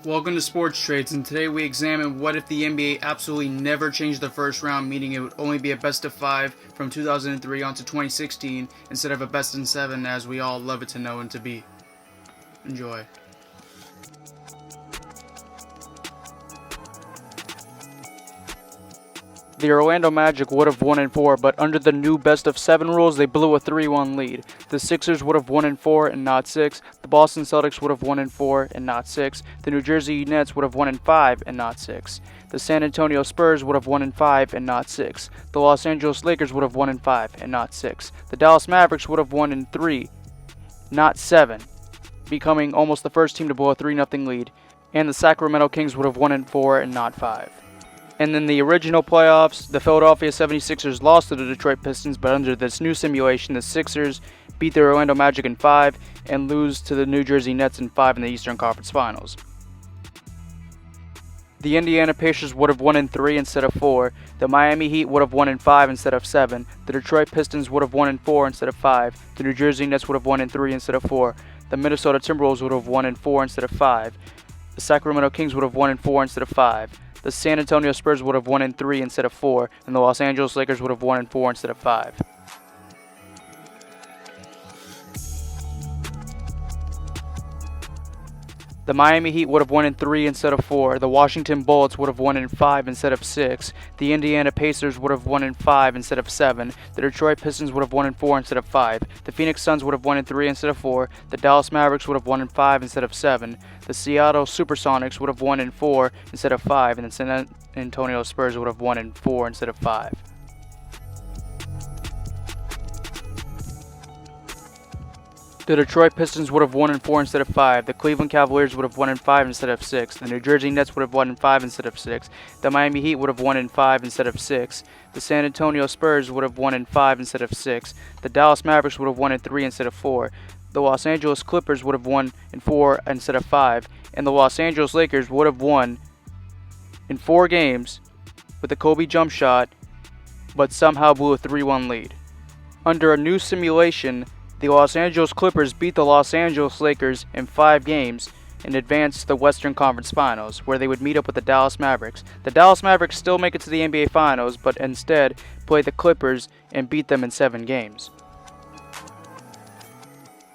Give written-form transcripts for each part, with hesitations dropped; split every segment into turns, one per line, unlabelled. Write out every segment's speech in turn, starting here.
Welcome to Sports Trades, and today we examine what if the NBA absolutely never changed the first round, meaning it would only be a best of 5 from 2003 on to 2016 instead of a best of 7 as we all love it to know and to be. Enjoy.
The Orlando Magic would have won in 4, but under the new best-of-7 rules, they blew a 3-1 lead. The Sixers would have won in 4 and not 6. The Boston Celtics would have won in 4 and not 6. The New Jersey Nets would have won in 5 and not 6. The San Antonio Spurs would have won in 5 and not 6. The Los Angeles Lakers would have won in 5 and not 6. The Dallas Mavericks would have won in 3, not 7, becoming almost the first team to blow a 3-0 lead. And the Sacramento Kings would have won in 4 and not 5. And in the original playoffs, the Philadelphia 76ers lost to the Detroit Pistons, but under this new simulation, the Sixers beat the Orlando Magic in 5 and lose to the New Jersey Nets in 5 in the Eastern Conference Finals. The Indiana Pacers would have won in 3 instead of 4. The Miami Heat would have won in 5 instead of 7. The Detroit Pistons would have won in 4 instead of 5. The New Jersey Nets would have won in 3 instead of 4. The Minnesota Timberwolves would have won in 4 instead of 5. The Sacramento Kings would have won in 4 instead of 5. The San Antonio Spurs would have won in 3 instead of 4, and the Los Angeles Lakers would have won in 4 instead of 5. The Miami Heat would have won in 3 instead of 4. The Washington Bullets would have won in 5 instead of 6. The Indiana Pacers would have won in 5 instead of 7. The Detroit Pistons would have won in 4 instead of 5. The Phoenix Suns would have won in 3 instead of 4. The Dallas Mavericks would have won in 5 instead of 7. The Seattle Supersonics would have won in 4 instead of 5. And the San Antonio Spurs would have won in 4 instead of 5. The Detroit Pistons would have won in 4 instead of 5. The Cleveland Cavaliers would have won in 5 instead of 6. The New Jersey Nets would have won in 5 instead of 6. The Miami Heat would have won in 5 instead of 6. The San Antonio Spurs would have won in 5 instead of 6. The Dallas Mavericks would have won in 3 instead of 4. The Los Angeles Clippers would have won in 4 instead of 5. And the Los Angeles Lakers would have won in 4 games with a Kobe jump shot, but somehow blew a 3-1 lead. Under a new simulation, the Los Angeles Clippers beat the Los Angeles Lakers in 5 games and advanced to the Western Conference Finals, where they would meet up with the Dallas Mavericks. The Dallas Mavericks still make it to the NBA Finals, but instead play the Clippers and beat them in 7 games.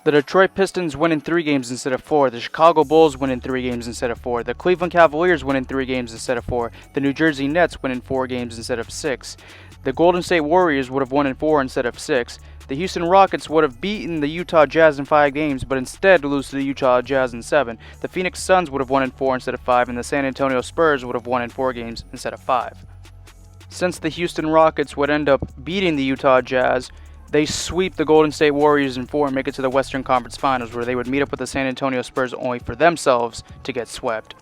The Detroit Pistons win in 3 games instead of 4. The Chicago Bulls win in 3 games instead of 4. The Cleveland Cavaliers win in 3 games instead of 4. The New Jersey Nets win in 4 games instead of 6. The Golden State Warriors would have won in 4 instead of 6. The Houston Rockets would have beaten the Utah Jazz in 5 games, but instead lose to the Utah Jazz in 7. The Phoenix Suns would have won in 4 instead of 5, and the San Antonio Spurs would have won in 4 games instead of 5. Since the Houston Rockets would end up beating the Utah Jazz, they sweep the Golden State Warriors in 4 and make it to the Western Conference Finals, where they would meet up with the San Antonio Spurs only for themselves to get swept.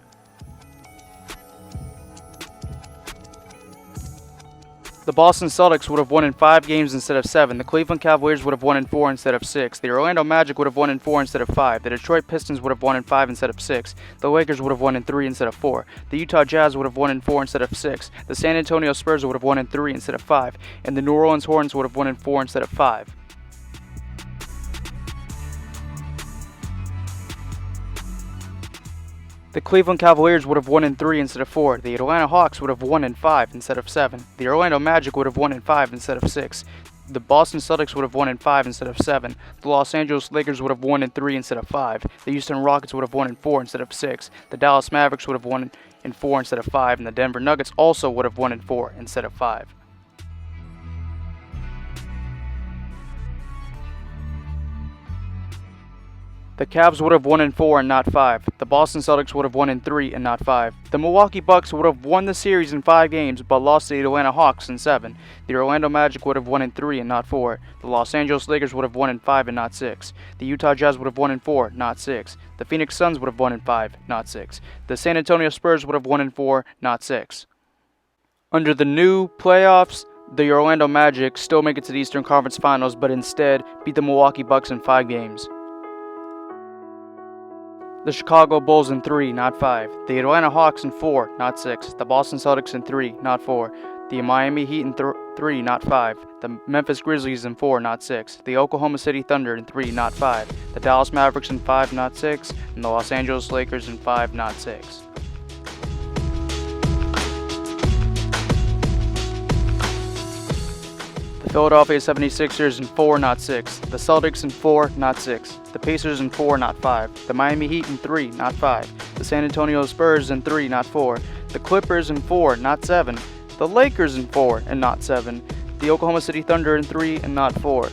The Boston Celtics would have won in 5 games instead of 7. The Cleveland Cavaliers would have won in 4 instead of 6. The Orlando Magic would have won in 4 instead of 5. The Detroit Pistons would have won in 5 instead of 6. The Lakers would have won in 3 instead of 4. The Utah Jazz would have won in 4 instead of 6. The San Antonio Spurs would have won in 3 instead of 5. And the New Orleans Hornets would have won in 4 instead of 5. The Cleveland Cavaliers would have won in 3 instead of 4. The Atlanta Hawks would have won in 5 instead of 7. The Orlando Magic would have won in 5 instead of 6. The Boston Celtics would have won in 5 instead of 7. The Los Angeles Lakers would have won in 3 instead of 5. The Houston Rockets would have won in 4 instead of 6. The Dallas Mavericks would have won in 4 instead of 5. And the Denver Nuggets also would have won in 4 instead of 5. The Cavs would have won in 4 and not 5. The Boston Celtics would have won in 3 and not 5. The Milwaukee Bucks would have won the series in 5 games but lost to the Atlanta Hawks in 7. The Orlando Magic would have won in 3 and not 4. The Los Angeles Lakers would have won in 5 and not 6. The Utah Jazz would have won in 4, not 6. The Phoenix Suns would have won in 5, not 6. The San Antonio Spurs would have won in 4, not 6. Under the new playoffs, the Orlando Magic still make it to the Eastern Conference Finals but instead beat the Milwaukee Bucks in 5 games. The Chicago Bulls in 3, not 5. The Atlanta Hawks in 4, not 6. The Boston Celtics in 3, not 4. The Miami Heat in 3, not 5. The Memphis Grizzlies in 4, not 6. The Oklahoma City Thunder in 3, not 5. The Dallas Mavericks in 5, not 6. And the Los Angeles Lakers in 5, not 6. The Philadelphia 76ers in 4, not 6. The Celtics in 4, not 6. The Pacers in 4, not 5. The Miami Heat in 3, not 5. The San Antonio Spurs in 3, not 4. The Clippers in 4, not 7. The Lakers in 4 and not 7. The Oklahoma City Thunder in 3 and not 4.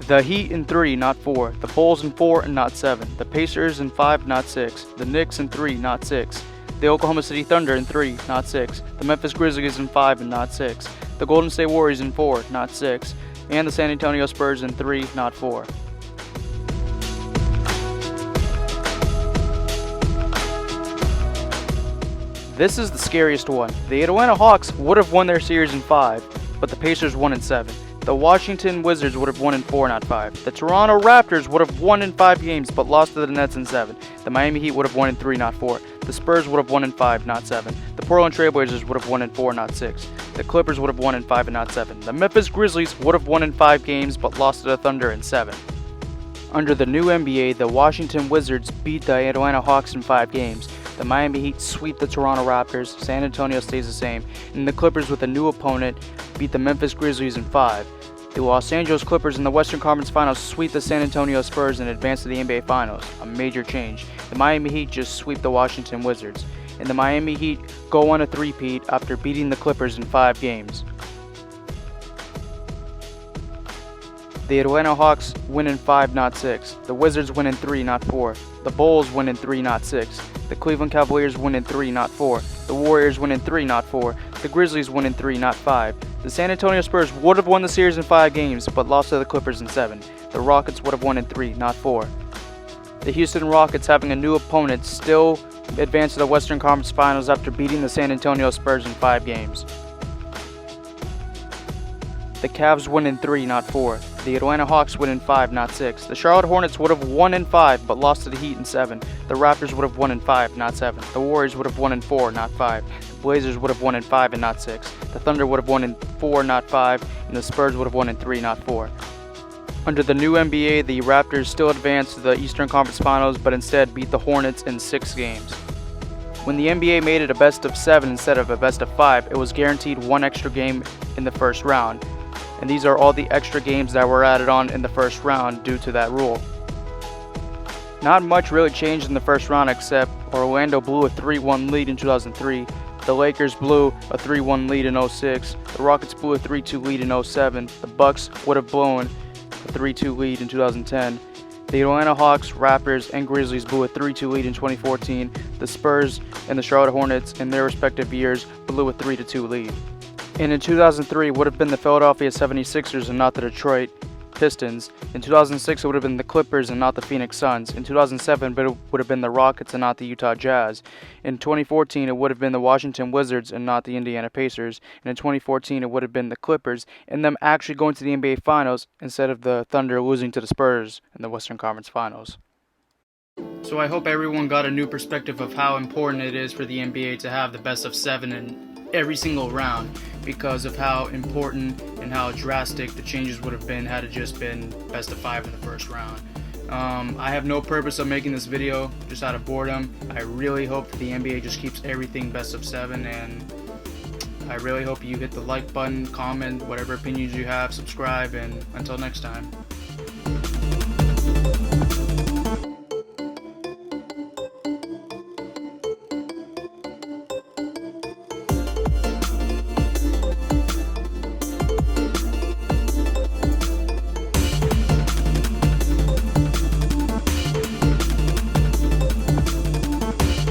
The Heat in 3, not 4. The Bulls in 4 and not 7. The Pacers in 5, not 6. The Knicks in 3, not 6. The Oklahoma City Thunder in 3, not 6. The Memphis Grizzlies in 5 and not 6. The Golden State Warriors in 4, not 6. And the San Antonio Spurs in 3, not 4. This is the scariest one. The Atlanta Hawks would have won their series in 5, but the Pacers won in 7. The Washington Wizards would have won in 4, not 5. The Toronto Raptors would have won in 5 games, but lost to the Nets in 7. The Miami Heat would have won in 3, not 4. The Spurs would have won in 5, not 7. The Portland Trailblazers would have won in 4, not 6. The Clippers would have won in 5 and not 7. The Memphis Grizzlies would have won in 5 games, but lost to the Thunder in 7. Under the new NBA, the Washington Wizards beat the Atlanta Hawks in 5 games. The Miami Heat sweep the Toronto Raptors, San Antonio stays the same, and the Clippers with a new opponent beat the Memphis Grizzlies in 5. The Los Angeles Clippers in the Western Conference Finals sweep the San Antonio Spurs and advance to the NBA Finals, a major change. The Miami Heat just sweep the Washington Wizards, and the Miami Heat go on a three-peat after beating the Clippers in 5 games. The Atlanta Hawks win in 5, not 6. The Wizards win in 3, not 4. The Bulls win in 3, not 6. The Cleveland Cavaliers win in 3, not 4. The Warriors win in 3, not 4. The Grizzlies win in 3, not 5. The San Antonio Spurs would have won the series in 5 games, but lost to the Clippers in 7. The Rockets would have won in 3, not 4. The Houston Rockets, having a new opponent, still advanced to the Western Conference Finals after beating the San Antonio Spurs in 5 games. The Cavs win in 3, not 4. The Atlanta Hawks win in 5, not 6. The Charlotte Hornets would have won in 5, but lost to the Heat in 7. The Raptors would have won in 5, not 7. The Warriors would have won in 4, not 5. The Blazers would have won in 5 and not 6. The Thunder would have won in 4, not 5. And the Spurs would have won in 3, not 4. Under the new NBA, the Raptors still advanced to the Eastern Conference Finals, but instead beat the Hornets in 6 games. When the NBA made it a best of 7 instead of a best of 5, it was guaranteed 1 extra game in the first round. And these are all the extra games that were added on in the first round due to that rule. Not much really changed in the first round except Orlando blew a 3-1 lead in 2003, the Lakers blew a 3-1 lead in 2006, the Rockets blew a 3-2 lead in 2007, the Bucks would have blown a 3-2 lead in 2010, the Atlanta Hawks, Raptors, and Grizzlies blew a 3-2 lead in 2014, the Spurs and the Charlotte Hornets in their respective years blew a 3-2 lead. And in 2003, it would have been the Philadelphia 76ers and not the Detroit Pistons. In 2006, it would have been the Clippers and not the Phoenix Suns. In 2007, it would have been the Rockets and not the Utah Jazz. In 2014, it would have been the Washington Wizards and not the Indiana Pacers. And in 2014, it would have been the Clippers and them actually going to the NBA Finals instead of the Thunder losing to the Spurs in the Western Conference Finals.
So I hope everyone got a new perspective of how important it is for the NBA to have the best of 7 in every single round, because of how important and how drastic the changes would have been had it just been best of 5 in the first round. I have no purpose of making this video, just out of boredom. I really hope that the NBA just keeps everything best of 7, and I really hope you hit the like button, comment, whatever opinions you have, subscribe, and until next time.